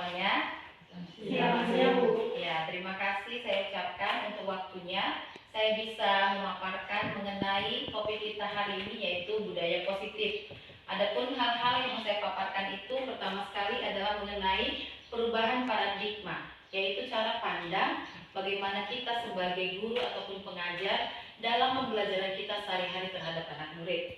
semuanya. Siap, Bu. Ya, terima kasih saya ucapkan untuk waktunya. Saya bisa memaparkan mengenai topik kita hari ini, yaitu budaya positif. Adapun hal-hal yang mau saya paparkan itu pertama sekali adalah mengenai perubahan paradigma, yaitu cara pandang bagaimana kita sebagai guru ataupun pengajar dalam pembelajaran kita sehari-hari terhadap anak murid.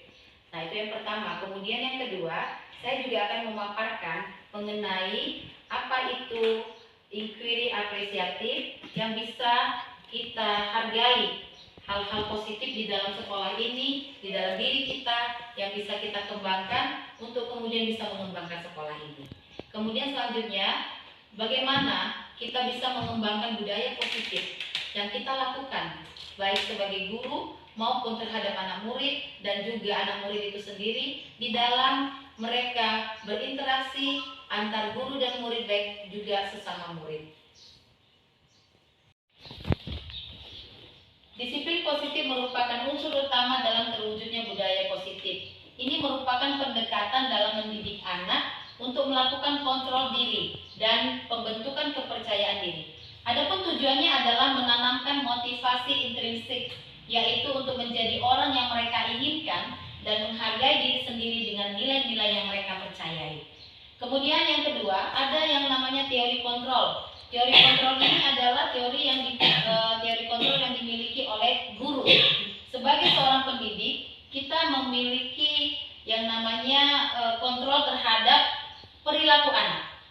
Nah, itu yang pertama. Kemudian yang kedua, saya juga akan memaparkan mengenai apa itu inquiry apresiatif yang bisa kita hargai, hal-hal positif di dalam sekolah ini, di dalam diri kita yang bisa kita kembangkan untuk kemudian bisa mengembangkan sekolah ini. Kemudian selanjutnya, bagaimana kita bisa mengembangkan budaya positif yang kita lakukan baik sebagai guru maupun terhadap anak murid dan juga anak murid itu sendiri di dalam mereka berinteraksi antar guru dan murid baik juga sesama murid. Disiplin positif merupakan unsur utama dalam terwujudnya budaya positif. Ini merupakan pendekatan dalam mendidik anak untuk melakukan kontrol diri dan pembentukan kepercayaan diri. Adapun tujuannya adalah menanamkan motivasi intrinsik, yaitu untuk menjadi orang yang mereka inginkan dan menghargai diri sendiri dengan nilai-nilai yang mereka percayai. Kemudian yang kedua, ada yang namanya teori kontrol. Teori kontrol ini adalah teori kontrol yang dimiliki oleh guru. Sebagai seorang pendidik, kita memiliki yang namanya kontrol terhadap perilaku anak.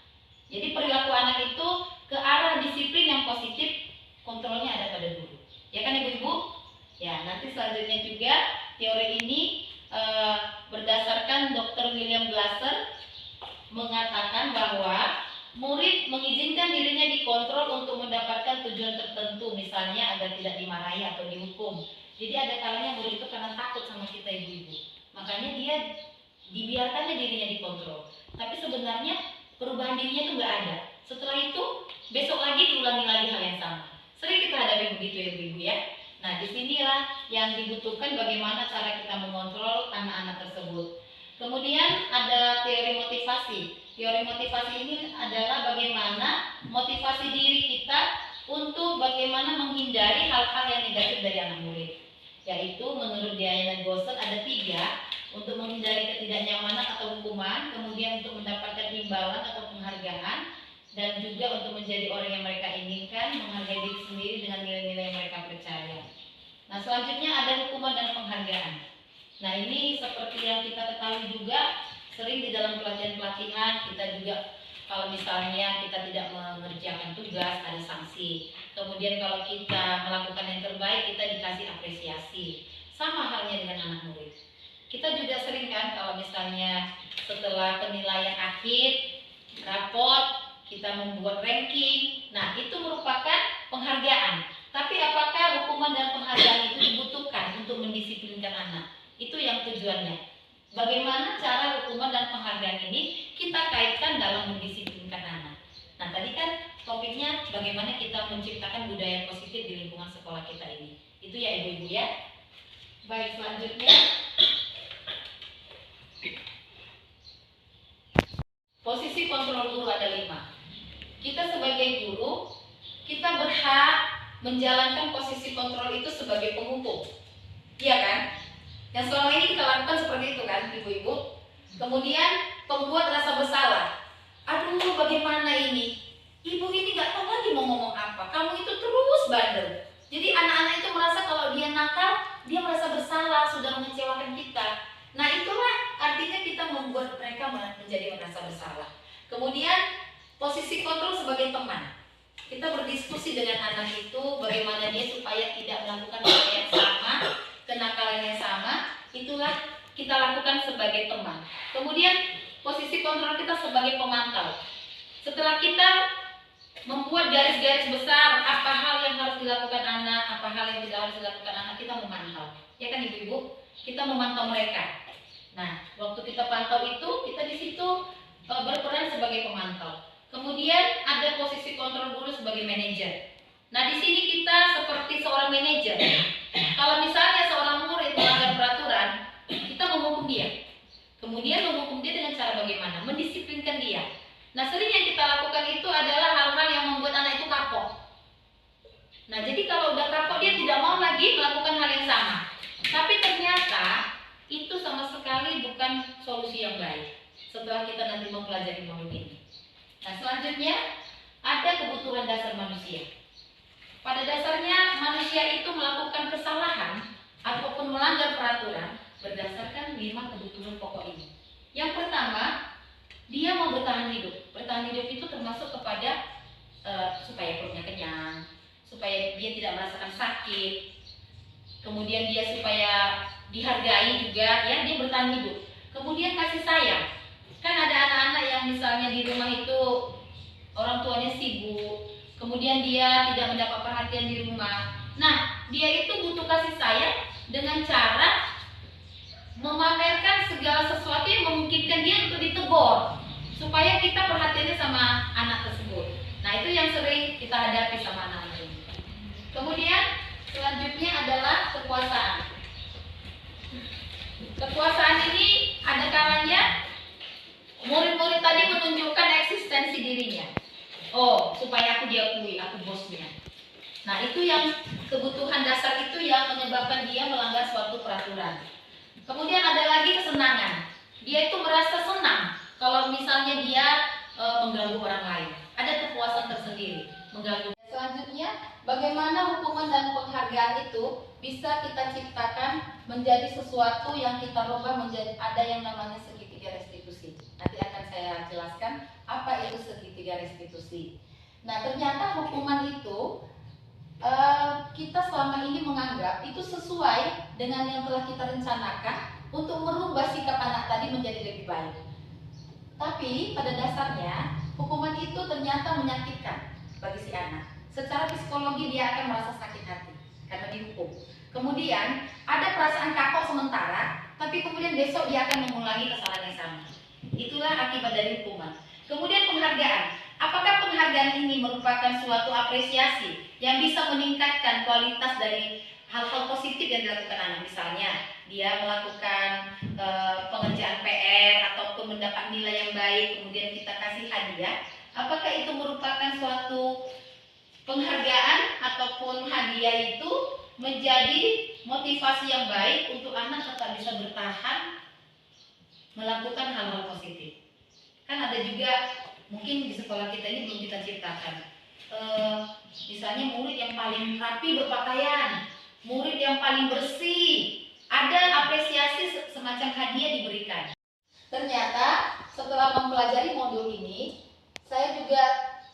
Jadi perilaku anak itu ke arah disiplin yang positif, kontrolnya ada pada guru. Ya kan Ibu-ibu? Ya, nanti selanjutnya juga teori ini berdasarkan Dr. William Glasser mengatakan bahwa murid mengizinkan dirinya dikontrol untuk mendapatkan tujuan tertentu, misalnya agar tidak dimarahi atau dihukum. Jadi ada kalanya murid itu karena takut sama kita ibu-ibu, makanya dia dibiarkannya dirinya dikontrol. Tapi sebenarnya perubahan dirinya itu nggak ada. Setelah itu besok lagi diulangi lagi hal yang sama. Sering kita hadapi begitu ya ibu-ibu ya. Nah disinilah yang dibutuhkan bagaimana cara kita mengontrol anak-anak tersebut. Kemudian ada teori motivasi. Teori motivasi ini adalah bagaimana motivasi diri kita untuk bagaimana menghindari hal-hal yang negatif dari anak murid. Yaitu menurut Diana Gosset ada 3, untuk menghindari ketidaknyamanan atau hukuman, kemudian untuk mendapatkan imbalan atau penghargaan, dan juga untuk menjadi orang yang mereka inginkan, menghargai diri sendiri dengan nilai-nilai yang mereka percaya. Nah selanjutnya ada hukuman dan penghargaan. Nah ini seperti yang kita ketahui juga, sering di dalam pelatihan-pelatihan kita juga kalau misalnya kita tidak mengerjakan tugas ada sanksi. Kemudian kalau kita melakukan yang terbaik kita dikasih apresiasi. Sama halnya dengan anak murid. Kita juga sering kan kalau misalnya setelah penilaian akhir, raport, kita membuat ranking. Nah itu merupakan penghargaan. Tapi apakah hukuman dan penghargaan itu dibutuhkan untuk mendisiplinkan anak? Itu yang tujuannya. Bagaimana cara hukuman dan penghargaan ini kita kaitkan dalam mendisiplinkan anak. Nah tadi kan topiknya bagaimana kita menciptakan budaya positif di lingkungan sekolah kita ini. Itu ya ibu-ibu ya. Baik, selanjutnya posisi kontrol guru ada 5. Kita sebagai guru, kita berhak menjalankan posisi kontrol itu sebagai penghukum. Iya kan? Yang selama ini kita lakukan seperti itu kan ibu-ibu. Kemudian pembuat rasa bersalah. Aduh bagaimana ini? Ibu ini gak tahu lagi mau ngomong apa. Kamu itu terus bandel. Jadi anak-anak itu merasa kalau dia nakal, dia merasa bersalah sudah mengecewakan kita. Nah itulah artinya kita membuat mereka menjadi merasa bersalah. Kemudian posisi kontrol sebagai teman. Kita berdiskusi dengan anak itu bagaimana dia supaya tidak melakukan hal yang sama, kenakalan yang sama. Itulah kita lakukan sebagai teman. Kemudian posisi kontrol kita sebagai pemantau. Setelah kita membuat garis-garis besar apa hal yang harus dilakukan anak, apa hal yang tidak harus dilakukan anak, kita memantau. Ya kan ibu-ibu? Kita memantau mereka. Nah, waktu kita pantau itu, kita di situ berperan sebagai pemantau. Kemudian ada posisi kontrol guru sebagai manajer. Nah, di sini kita seperti seorang manajer. Kalau misalnya seorang murid melanggar peraturan, kita menghukum dia. Kemudian menghukum dia dengan cara bagaimana? Mendisiplinkan dia. Nah, sering yang kita lakukan itu adalah hal-hal yang membuat anak itu kapok. Nah, jadi kalau udah kapok dia tidak mau lagi melakukan hal yang sama. Tapi ternyata itu sama sekali bukan solusi yang baik setelah kita nanti mempelajari modul ini. Nah, selanjutnya ada kebutuhan dasar manusia. Pada dasarnya manusia itu melakukan kesalahan ataupun melanggar peraturan berdasarkan 5 kebutuhan pokok ini. Yang pertama, dia mau bertahan hidup. Bertahan hidup itu termasuk kepada supaya perutnya kenyang, supaya dia tidak merasakan sakit, kemudian dia supaya dihargai juga, ya, dia bertahan hidup. Kemudian kasih sayang. Kan ada anak-anak yang misalnya di rumah itu orang tuanya sibuk, kemudian dia tidak mendapat perhatian di rumah. Nah, dia itu butuh kasih sayang dengan cara memamerkan segala sesuatu yang memungkinkan dia untuk ditegur, supaya kita perhatiannya sama anak tersebut. Nah, itu yang sering kita hadapi sama anak ini. Kemudian selanjutnya adalah kekuasaan. Kekuasaan ini ada kalanya murid-murid tadi menunjukkan eksistensi dirinya. Oh, supaya aku diakui, aku bosnya. Nah, itu yang kebutuhan dasar itu yang menyebabkan dia melanggar suatu peraturan. Kemudian ada lagi kesenangan. Dia itu merasa senang kalau misalnya dia mengganggu orang lain. Ada kepuasan tersendiri mengganggu. Selanjutnya, bagaimana hukuman dan penghargaan itu bisa kita ciptakan menjadi sesuatu yang kita rubah menjadi ada yang namanya segitiga restitusi. Nanti akan saya jelaskan apa itu segitiga restitusi. Nah, ternyata hukuman itu kita selama ini menganggap itu sesuai dengan yang telah kita rencanakan untuk merubah sikap anak tadi menjadi lebih baik. Tapi pada dasarnya hukuman itu ternyata menyakitkan bagi si anak. Secara psikologi dia akan merasa sakit hati karena dihukum. Kemudian ada perasaan kapok sementara, tapi kemudian besok dia akan mengulangi kesalahan yang sama. Itulah akibat dari hukuman. Kemudian penghargaan. Apakah penghargaan ini merupakan suatu apresiasi yang bisa meningkatkan kualitas dari hal-hal positif yang dilakukan anak? Misalnya dia melakukan pengerjaan PR ataupun mendapat nilai yang baik, kemudian kita kasih hadiah. Apakah itu merupakan suatu penghargaan ataupun hadiah itu menjadi motivasi yang baik untuk anak tetap bisa bertahan melakukan hal-hal positif? Kan ada juga mungkin di sekolah kita ini belum kita ciptakan. Misalnya murid yang paling rapi berpakaian, murid yang paling bersih, ada apresiasi semacam hadiah diberikan. Ternyata setelah mempelajari modul ini, saya juga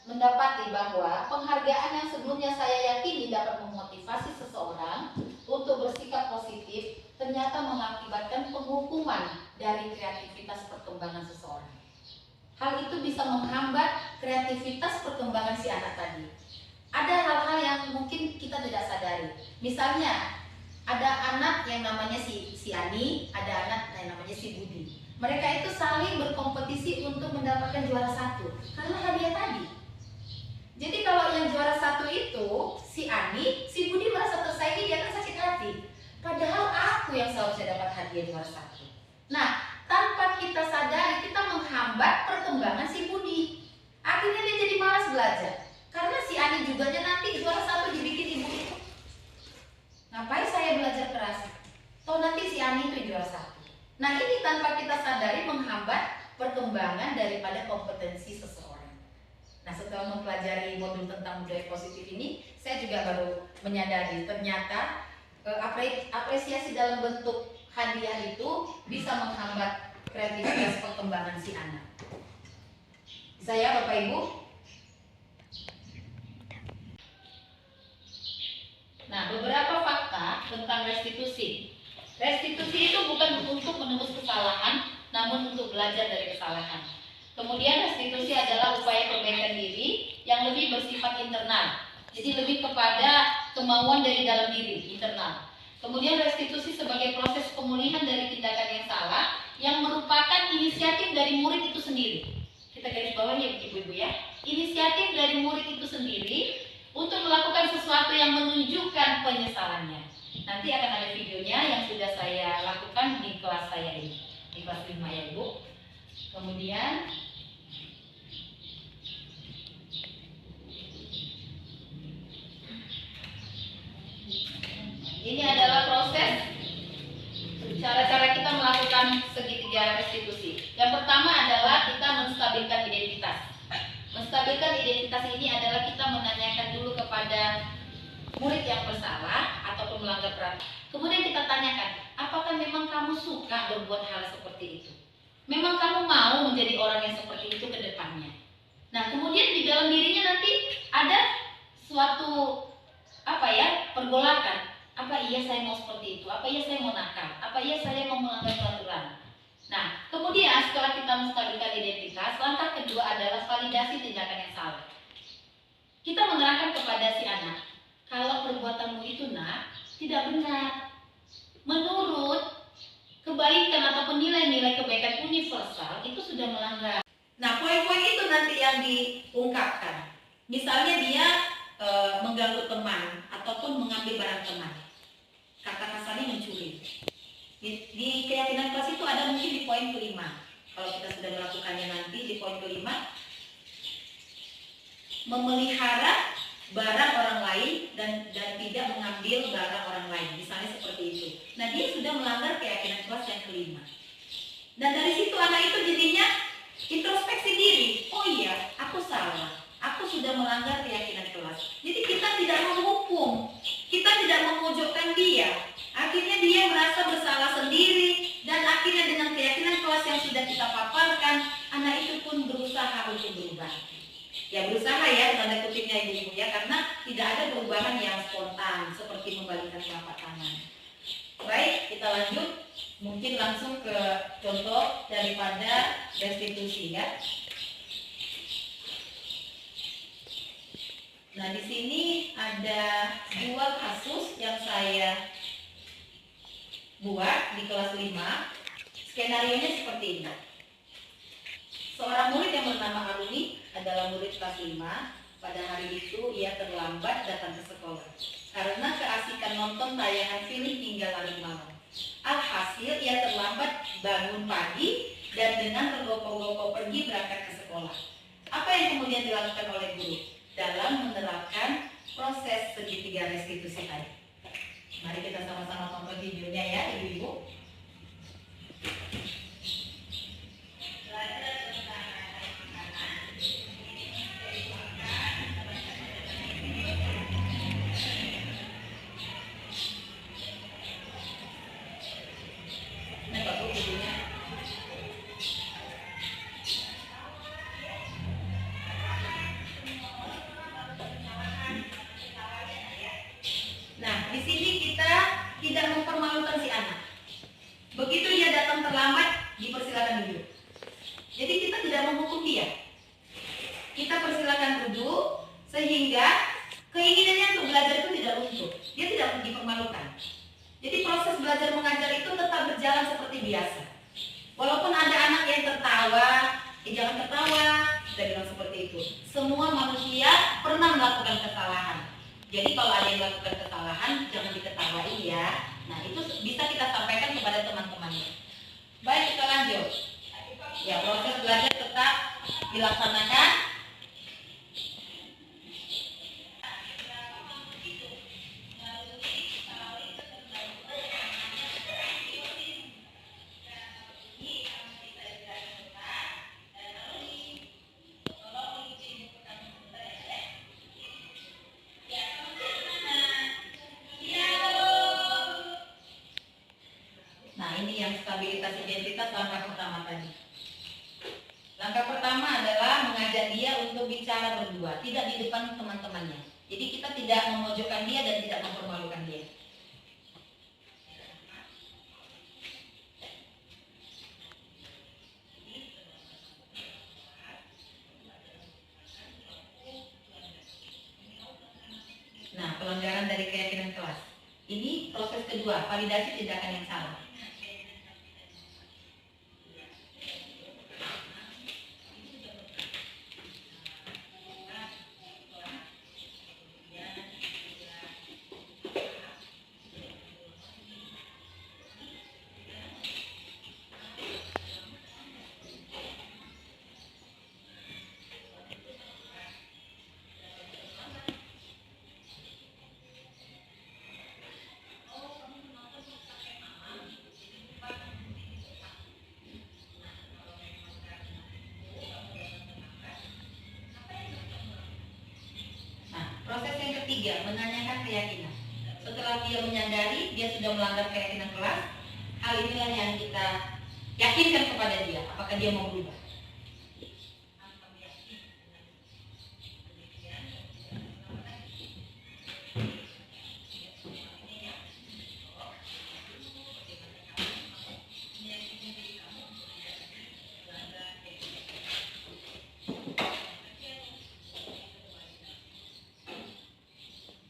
mendapati bahwa penghargaan yang sebelumnya saya yakini dapat memotivasi seseorang untuk bersikap positif, ternyata mengakibatkan penghukuman dari kreativitas perkembangan seseorang. Hal itu bisa menghambat kreativitas perkembangan si anak tadi. Ada hal-hal yang mungkin kita tidak sadari. Misalnya, ada anak yang namanya si Ani, ada anak yang namanya si Budi. Mereka itu saling berkompetisi untuk mendapatkan juara 1 karena hadiah tadi. Jadi kalau yang juara 1 itu si Ani, si Budi merasa tersaingi, dia akan sakit hati. Padahal aku yang seharusnya dapat hadiah juara 1. Nah, tanpa kita sadari, kita menghambat perkembangan si Budi. Akhirnya dia jadi malas belajar. Karena si Ani juga nanti juara 1 dibikin ibu itu. Ngapain saya belajar keras? Toh nanti si Ani itu juara 1. Nah, ini tanpa kita sadari menghambat perkembangan daripada kompetensi seseorang. Nah, setelah mempelajari modul tentang budaya positif ini, saya juga baru menyadari ternyata apresiasi dalam bentuk hadiah itu bisa menghambat kreativitas perkembangan si anak. Saya Bapak Ibu. Nah, beberapa fakta tentang restitusi. Restitusi itu bukan untuk menebus kesalahan, namun untuk belajar dari kesalahan. Kemudian restitusi adalah upaya perbaikan diri yang lebih bersifat internal. Jadi lebih kepada kemauan dari dalam diri, internal. Kemudian restitusi sebagai proses pemulihan dari tindakan yang salah yang merupakan inisiatif dari murid itu sendiri. Kita garis bawah ya Ibu-ibu ya. Inisiatif dari murid itu sendiri untuk melakukan sesuatu yang menunjukkan penyesalannya. Nanti akan ada videonya yang sudah saya lakukan di kelas saya ini, di kelas 5 ya Ibu. Kemudian kerja restitusi. Yang pertama adalah kita menstabilkan identitas. Menstabilkan identitas ini adalah kita menanyakan dulu kepada murid yang bersalah ataupun melanggar peraturan. Kemudian kita tanyakan, apakah memang kamu suka berbuat hal seperti itu? Memang kamu mau menjadi orang yang seperti itu ke depannya? Nah, kemudian di dalam dirinya nanti ada suatu pergolakan. Apa iya saya mau seperti itu? Apa iya saya mau nakal? Apa iya saya mau melanggar peraturan? Nah, kemudian setelah kita menstabilkan identitas, langkah kedua adalah validasi tindakan yang salah. Kita menerangkan kepada si anak, kalau perbuatanmu itu nak tidak benar. Menurut kebaikan ataupun nilai-nilai kebaikan universal itu sudah melanggar. Nah, poin-poin itu nanti yang diungkapkan. Misalnya dia mengganggu teman ataupun mengambil barang teman. Kata kasarnya mencuri. Di keyakinan kelas itu ada mungkin di poin kelima. Kalau kita sudah melakukannya nanti di poin kelima, memelihara barang orang lain dan tidak mengambil barang orang lain, misalnya seperti itu. Nah, dia sudah melanggar keyakinan kelas yang kelima. Dan dari situ anak itu jadinya introspeksi diri. Oh iya, aku salah. Aku sudah melanggar keyakinan kelas. Jadi kita tidak menghukum, kita tidak memojokkan dia. Akhirnya dia merasa bersalah sendiri dan akhirnya dengan keyakinan kelas yang sudah kita paparkan, anak itu pun berusaha untuk berubah. Ya berusaha ya, tanda kutipnya ibu ya, karena tidak ada perubahan yang spontan seperti membalikkan telapak tangan. Baik, kita lanjut. Mungkin langsung ke contoh daripada restitusi ya. Nah, di sini ada dua kasus yang saya buat di kelas 5. Skenarionya seperti ini. Seorang murid yang bernama Aruni adalah murid kelas 5. Pada hari itu ia terlambat datang ke sekolah karena keasikan nonton tayangan film hingga larut malam. Alhasil ia terlambat bangun pagi dan dengan tergopok-gopok pergi berangkat ke sekolah. Apa yang kemudian dilakukan oleh guru dalam menerapkan proses segitiga restitusi tadi? Mari kita sama-sama tonton videonya ya, ibu-ibu. Nah, di sini kita tidak mempermalukan si anak. Begitu dia datang terlambat, dipersilakan duduk. Jadi kita tidak menghukum dia. Kita persilakan duduk sehingga keinginannya untuk belajar itu tidak luntur. Dia tidak dipermalukan. Jadi proses belajar mengajar itu tetap berjalan seperti biasa. Walaupun ada anak yang tertawa, jangan tertawa, kita bilang seperti itu. Semua manusia pernah melakukan kesalahan. Jadi kalau ada yang melakukan kesalahan, jangan diketawain ya. Nah, itu bisa kita sampaikan kepada teman-temannya. Baik, kita lanjut. Ya, proses belajar tetap dilaksanakan. Stabilitas identitas langkah pertama tadi. Langkah pertama adalah mengajak dia untuk bicara berdua, tidak di depan teman-temannya. Jadi kita tidak memojokkan dia dan tidak mempermalukan dia. Nah, pelanggaran dari keyakinan kelas. Ini proses kedua, validasi tindakan yang salah. ketiga, menanyakan keyakinan. Setelah dia menyadari dia sudah melanggar keyakinan kelas, hal inilah yang kita yakinkan kepada dia, apakah dia mau berubah.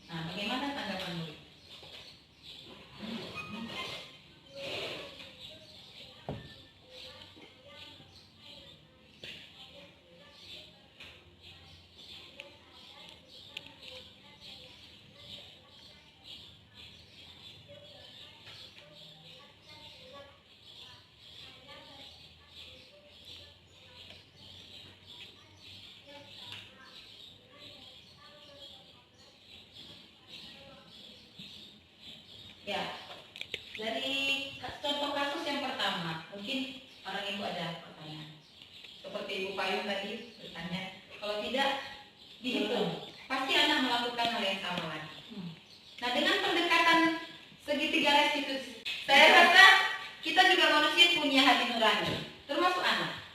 Nah, bagaimana tanggapan murid? Ya, dari contoh kasus yang pertama, mungkin orang ibu ada pertanyaan. Seperti Ibu Payung tadi bertanya, kalau tidak dihitung, pasti anak melakukan hal yang sama lagi. Nah, dengan pendekatan segitiga restitusi, saya rasa kita juga manusia punya hati nurani, termasuk anak.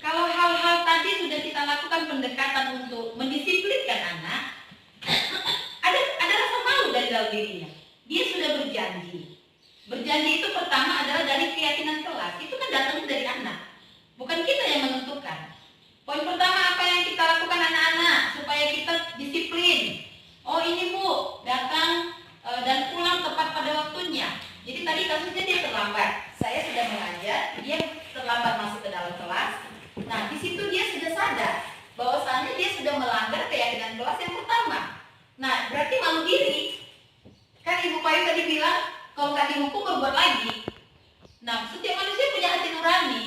Kalau hal-hal tadi sudah kita lakukan pendekatan untuk mendisiplinkan anak, ada rasa malu dari dalam dirinya. Dia sudah berjanji. Berjanji itu pertama adalah dari keyakinan kelas. Itu kan datangnya dari anak. Bukan kita yang menentukan. Poin pertama apa yang kita lakukan anak-anak supaya kita disiplin. Oh ini Bu, datang dan pulang tepat pada waktunya. Jadi tadi kasusnya dia terlambat. Saya sudah mengajar, dia terlambat masuk ke dalam kelas. Nah, di situ dia sudah sadar bahwasanya dia sudah melanggar keyakinan kelas yang pertama. Nah, berarti malu diri. Kan Ibu Payung tadi bilang, kalau nggak dihukum berbuat lagi. Nah, setiap manusia punya hati nurani.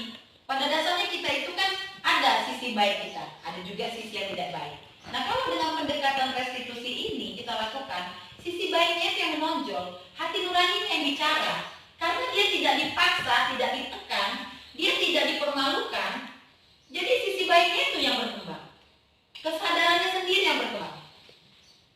Pada dasarnya kita itu kan ada sisi baik kita, ada juga sisi yang tidak baik. Nah, kalau dengan pendekatan restitusi ini kita lakukan, sisi baiknya itu yang menonjol, hati nurani yang bicara. Karena dia tidak dipaksa, tidak ditekan, dia tidak dipermalukan. Jadi sisi baiknya itu yang berkembang. Kesadarannya sendiri yang berkembang.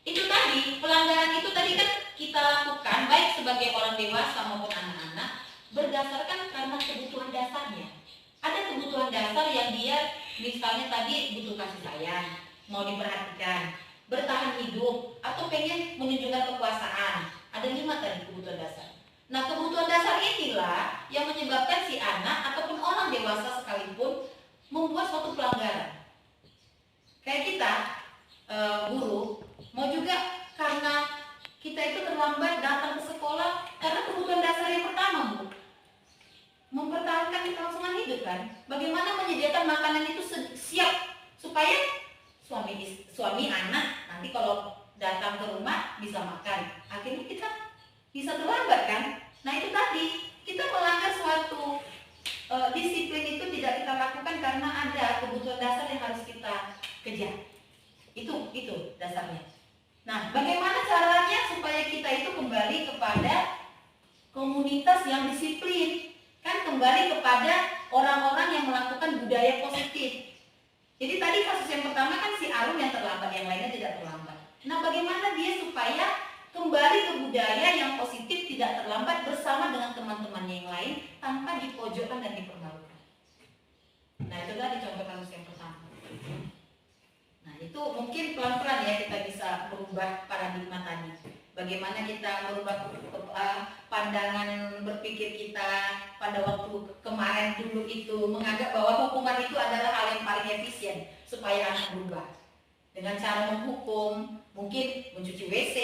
Itu tadi, pelanggaran itu tadi kan kita lakukan baik sebagai orang dewasa maupun anak-anak berdasarkan karena kebutuhan dasarnya. Ada kebutuhan dasar yang dia misalnya tadi butuh kasih sayang, mau diperhatikan, bertahan hidup, atau pengen menunjukkan kekuasaan. Ada 5 tadi kebutuhan dasar. Nah, kebutuhan dasar inilah yang menyebabkan si anak ataupun orang dewasa sekalipun membuat suatu pelanggaran. Kayak kita, guru, mau juga karena kita itu terlambat datang ke sekolah karena kebutuhan dasar yang pertama, Bu. Mempertahankan kelangsungan hidup kan. Bagaimana menyediakan makanan itu siap supaya suami anak nanti kalau datang ke rumah bisa makan. Akhirnya kita bisa terlambat kan. Nah, itu tadi kita melanggar suatu disiplin itu tidak kita lakukan karena ada kebutuhan dasar yang harus kita kejar. Itu dasarnya. Nah, bagaimana caranya supaya kita itu kembali kepada komunitas yang disiplin? Kan kembali kepada orang-orang yang melakukan budaya positif. Jadi tadi kasus yang pertama kan si Arum yang terlambat, yang lainnya tidak terlambat. Nah, bagaimana dia supaya kembali ke budaya yang positif, tidak terlambat bersama dengan teman-temannya yang lain tanpa dipojokkan dan dipermalukan. Nah, itu tadi contoh kasus yang pertama. Nah, itu mungkin pelan-pelan ya kita bisa merubah paradigma tadi. Bagaimana kita merubah pandangan berpikir kita pada waktu kemarin dulu itu menganggap bahwa hukuman itu adalah hal yang paling efisien supaya anak berubah. Dengan cara menghukum, mungkin mencuci WC,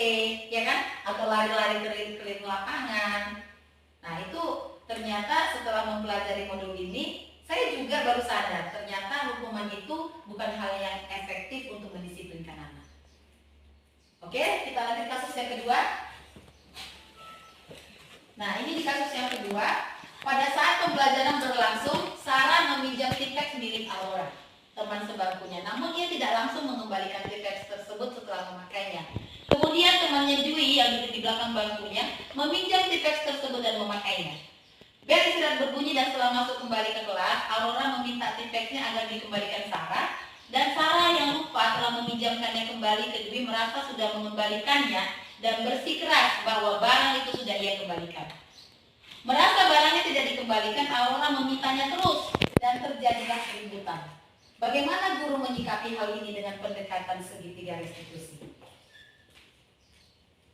ya kan? Atau lari-lari keliling lapangan. Nah, itu ternyata setelah mempelajari modul ini, saya juga baru sadar ternyata hukuman itu bukan hal yang efektif untuk mendisiplinkan anak. Oke, kita lanjut kasus yang kedua. Nah, ini di kasus yang kedua, pada saat pembelajaran berlangsung, Sarah meminjam T-Pex milik Aurora, teman sebangkunya. Namun ia tidak langsung mengembalikan T-Pex tersebut setelah memakainya. Kemudian temannya Dwi yang duduk di belakang bangkunya meminjam T-Pex tersebut dan memakainya. Bel istirahat berbunyi dan setelah masuk kembali ke kelas, Aurora meminta T-Pex-nya agar dikembalikan Sarah, dan Sarah yang lupa telah setelah meminjamkannya kembali ke Dwi merasa sudah mengembalikannya dan bersikeras bahwa barang itu sudah ia kembalikan. Merasa barangnya tidak dikembalikan, Aurora memintanya terus dan terjadilah keributan. Bagaimana guru menyikapi hal ini dengan pendekatan segitiga restitusi?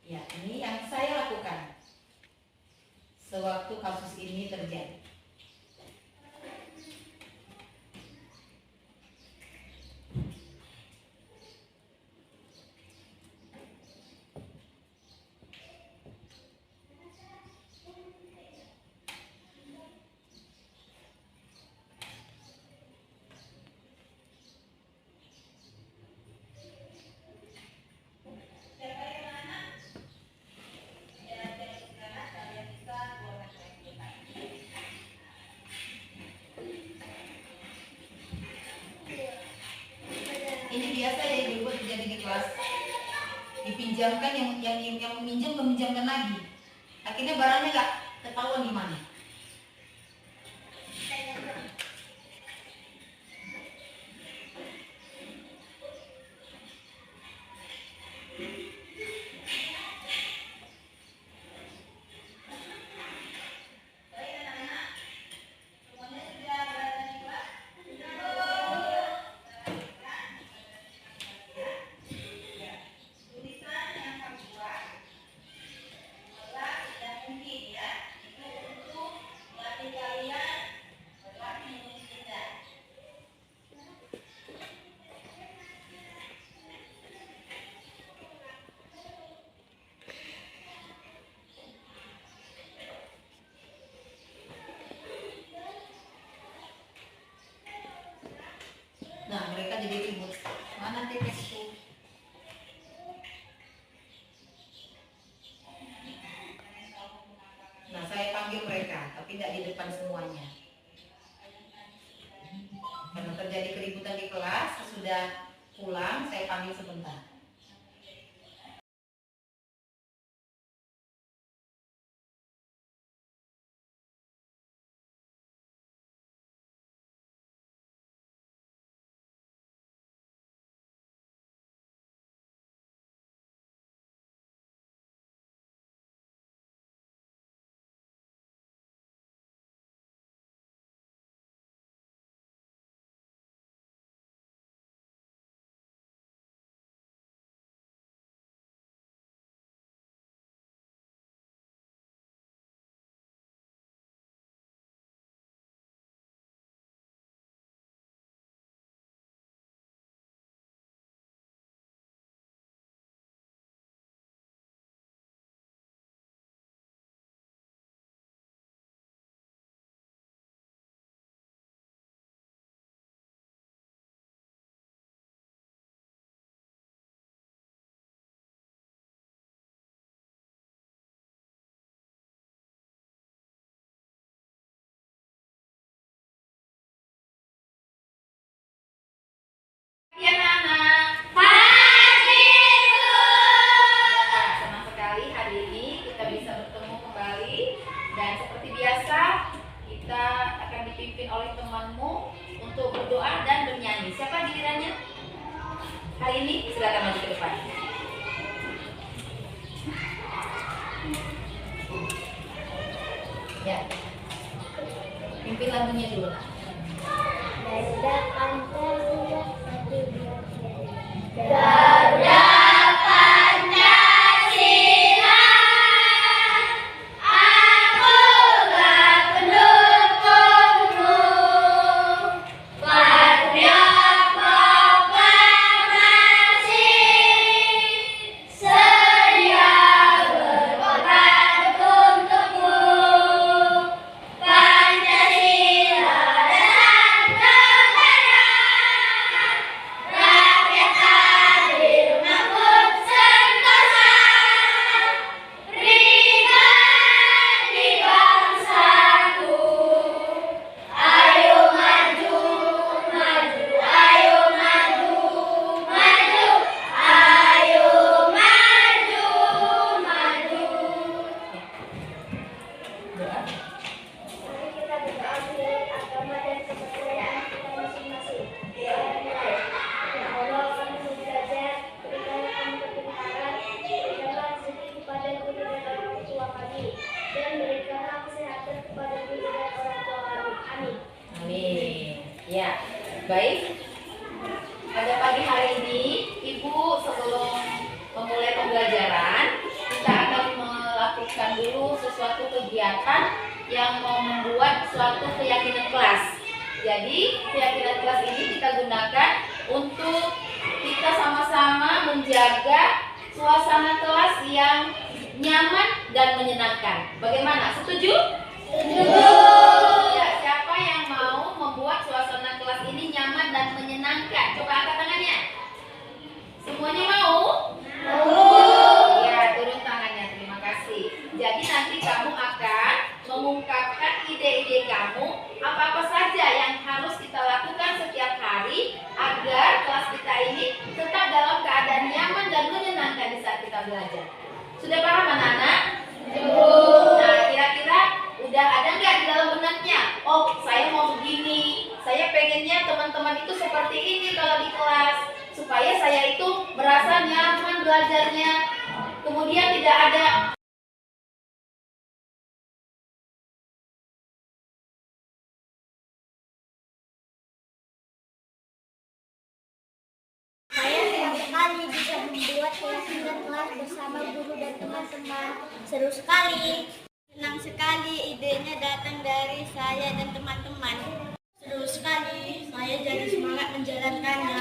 Ya, ini yang saya lakukan sewaktu kasus ini terjadi. Ini biasa ya ibu terjadi di kelas, dipinjamkan yang meminjamkan lagi, akhirnya barangnya nggak ketahuan di mana. Nah, mereka jadi ribut. Mana TPS-ku? Nah, saya panggil mereka, tapi tidak di depan semuanya. Karena terjadi keributan di kelas, sesudah pulang, saya panggil sebentar. Ya anak, senang sekali hari ini kita bisa bertemu kembali dan seperti biasa kita akan dipimpin oleh temanmu untuk berdoa dan bernyanyi. Siapa gilirannya? Hari ini silakan maju ke depan. Ya, pimpin lagunya dulu. Garda Pancasila, akulah pendukungmu, patriot proklamasi, sedia berkorban untukmu, Pancasila Pada pagi hari ini, Ibu sebelum memulai pembelajaran, kita akan melakukan dulu sesuatu kegiatan yang mau membuat suatu keyakinan kelas. Jadi, keyakinan kelas ini kita gunakan untuk kita sama-sama menjaga suasana kelas yang nyaman dan menyenangkan. Bagaimana? Setuju? Setuju. Ya, siapa yang mau membuat suasana kelas ini nyaman dan menyenangkan? Coba angkat tangannya. Semuanya mau? Mau. Ya, turun tangannya. Terima kasih. Jadi nanti kamu akan mengungkapkan ide-ide kamu, apa-apa saja yang harus kita lakukan setiap hari agar kelas kita ini tetap dalam keadaan nyaman dan menyenangkan di saat kita belajar. Sudah paham anak-anak? Nah, kira-kira udah ada nggak di dalam benaknya? Oh, saya mau begini. Saya pengennya teman-teman itu seperti ini kalau di kelas, supaya saya itu merasa nyaman belajarnya. Kemudian tidak ada Saya senang sekali bisa membuat keyakinan kelas bersama guru dan teman-teman. Seru sekali. Senang sekali idenya datang dari saya dan teman-teman. Seru sekali. Saya jadi semangat menjalankannya.